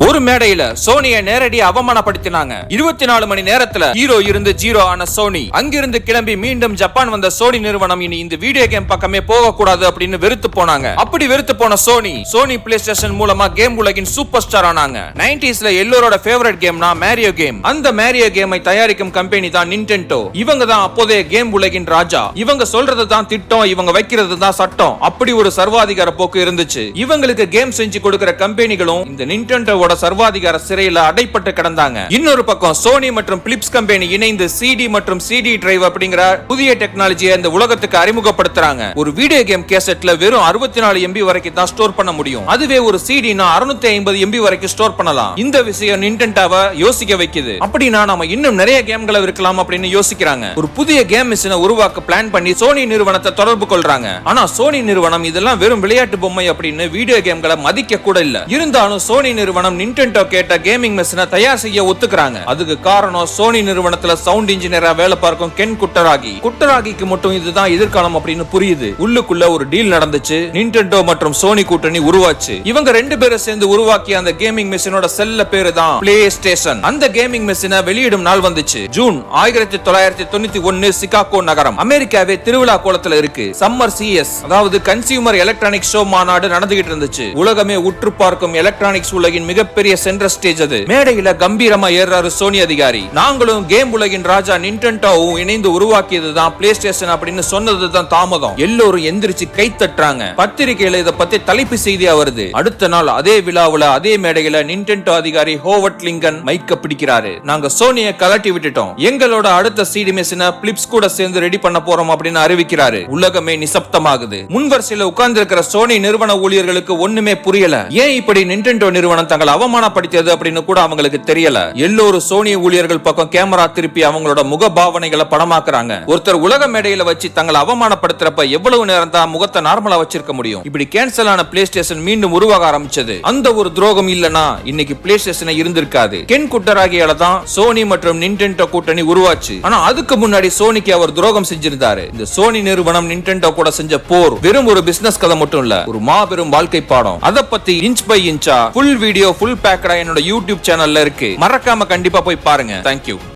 ஒரு மேடையில சோனியை நேரடி அவமானப்படுத்தினாங்க. 24 மணி நேரத்துல ஹீரோ இருந்து ஜீரோ ஆன சோனி அங்கிருந்து கிளம்பி மீண்டும் ஜப்பான் வந்த சோனி நிறுவனம் இனி இந்த வீடியோ கேம் பக்கமே போக கூடாது அப்படின்னு வெறுத்து போனாங்க. அப்படி வெறுத்து போன சோனி பிளே ஸ்டேஷன் மூலமா கேம் உலகின் சூப்பர் ஸ்டார் ஆனாங்க. 90ஸ்ல எல்லாரோட ஃபேவரட் கேம்னா மேரியோ கேம். அந்த மேரியோ கேமை தயாரிக்கும் கம்பெனி தான் நிண்டெண்டோ. இவங்க தான் அப்போதைய கேம் உலகின் ராஜா. இவங்க சொல்றது தான் திட்டம், இவங்க வைக்கிறது தான் சட்டம். அப்படி ஒரு சர்வாதிகார போக்கு இருந்துச்சு. இவங்களுக்கு கேம் செஞ்சு கொடுக்கிற கம்பெனிகளும் இந்த நிண்டெண்டோவோட சர்வாதிகார சிறையில அடைப்பட்டு கிடந்தாங்க. இன்னொரு பக்கம் சோனி மற்றும் பிலிப்ஸ் கம்பெனி இணைந்து சிடி மற்றும் சிடி டிரைவ் அப்படிங்கிற புதிய டெக்னாலஜியை இந்த உலகத்துக்கு அறிமுகப்படுத்துறாங்க. ஒரு வீடியோ கேம் கேசட்ல வெறும் 64 MB வரைக்கும் தான் ஸ்டோர் பண்ண முடியும். அதுவே ஒரு சிடினா 650 MB வரைக்கும் ஸ்டோர் பண்ணலாம். இந்த விஷயம் நிண்டெண்டோவை யோசிக்க வைக்குது. அப்படினா நாம இன்னும் நிறைய கேம்களை இருக்கலாம் அப்படின்னு யோசிக்கிறாங்க. ஒரு புதிய கேம் மிஷினை உருவாக்க பிளான் பண்ணி சோனி நிறுவனத்தை தொடர்பு கொள்றாங்க. ஆனா சோனி நிறுவனம் இதெல்லாம் வெறும் விளையாட்டு பொம்மை அப்படின்னு வீடியோ கேம்களை மதிக்க கூட இல்ல. இருந்தாலும் சோனி நிறுவனம் நிண்டெண்டோ கேட்ட கேமிங் மிஷினை தயார் செய்ய ஒத்துக்கிறாங்க. அதுக்கு காரணம் சோனி நிறுவனத்துல சவுண்ட் இன்ஜினியரா வேலை பார்க்கும் கென் குட்டராகிக்கு மட்டும் இதுதான் எதிர்காலம் அப்படின்னு புரியுது. உள்ளுக்குள்ள ஒரு டீல் நடந்துச்சு. நிண்டெண்டோ மற்றும் சோனி கூட்டணி உருவாச்சு. இவங்க ரெண்டு பேரும் சேர்ந்து உருவாக்கிய அந்த கேமிங் மிஷினோட செல்ல பேரு தான் பிளே ஸ்டேஷன். அந்த கேமிங் மிஷினை வெளியிடும் நாள் வந்துச்சு. ஜூன் 1991 சிகாகோ நகரம் அமெரிக்காவே திருவிழா கோலத்துல இருக்கு. சம்மர் சிஎஸ் அதாவது கன்சியூமர் எலக்ட்ரானிக்ஸ் ஷோ மாநாடு நடந்துகிட்டு இருந்துச்சு. உலகமே உற்று பார்க்கும் எலக்ட்ரானிக்ஸ் உலகின் மிகப்பெரிய சென்டர் ஸ்டேஜ் அது. மேடையில கம்பீரமா ஏறாரு சோனி அதிகாரி. நாங்களும் கேம் உலகின் ராஜா நிண்டெண்டோவும் இணைந்து உருவாக்கியதுதான் பிளே ஸ்டேஷன் அப்படின்னு சொன்னதுதான் தாமதம். எல்லோரும் எந்திரிச்சு கை தட்டுறாங்க. பத்திரிகையில இத பத்தி தலைப்பு செய்தியா வருது. அடுத்த நாள் அதே விழாவுல அதே மேடையில நிண்டெண்டோ அதிகாரி ஹோவர்ட் லிங்கன் மைக்க பிடிக்கிறாரு. நாங்க சோனியை கலட்டி விட்டுட்டோம். எங்களோட அடுத்த சிடி மிஷினை பிலிப்ஸ் கூட சேர்ந்து ரெடி பண்ண போறோம் அப்படின்னு அறிவிக்கிறாரு. உலகமே நிசப்தமாகுது. முன்வரிசையில உட்கார்ந்து இருக்கிற சோனி நிறுவன ஊழியர்களுக்கு ஒண்ணுமே புரியல. ஏன் இப்படி நிண்டெண்டோ நிறுவனம் தங்களை அவமானப்படுத்தியது அப்படின்னு கூட அவங்களுக்கு தெரியல. எல்லோரும் சோனி ஊழியர்கள் பக்கம் கேமரா திருப்பி அவங்களோட முக பாவனைகளை படமாக்குறாங்க. ஒருத்தர் உலக மேடையில வச்சு தங்களை அவமானப்படுத்துறப்ப எவ்வளவு நேரம் தான் முகத்தை நார்மலா வச்சிருக்க முடியும்? இப்படி கேன்சல் ஆன பிளே ஸ்டேஷன் மீண்டும் உருவாக ஆரம்பிச்சது. அந்த ஒரு துரோகம் இல்லனா இன்னைக்கு பிளே ஸ்டேஷன் இருந்திருக்காது. கென் குட்டராகியால தான் சோனி மற்றும் நிண்டெண்டோ கூட்டணி உருவாச்சு. ஆனா அதுக்கு முன்னாடி சோனிக்கு அவர் துரோகம் செஞ்சிருந்தாரு. இந்த சோனி நிறுவனம் நிண்டெண்டோ கூட செஞ்ச போர் வெறும் ஒரு பிசினஸ் கதை மட்டும் இல்ல, ஒரு மாபெரும் வாழ்க்கை பாடம். அத பத்தி இன்ச் பை இன்ச்சா ஃபுல் வீடியோ ஃபுல் பேக்கடா என்னோட யூடியூப் சேனல்ல இருக்கு. மறக்காம கண்டிப்பா போய் பாருங்க. தேங்க்யூ.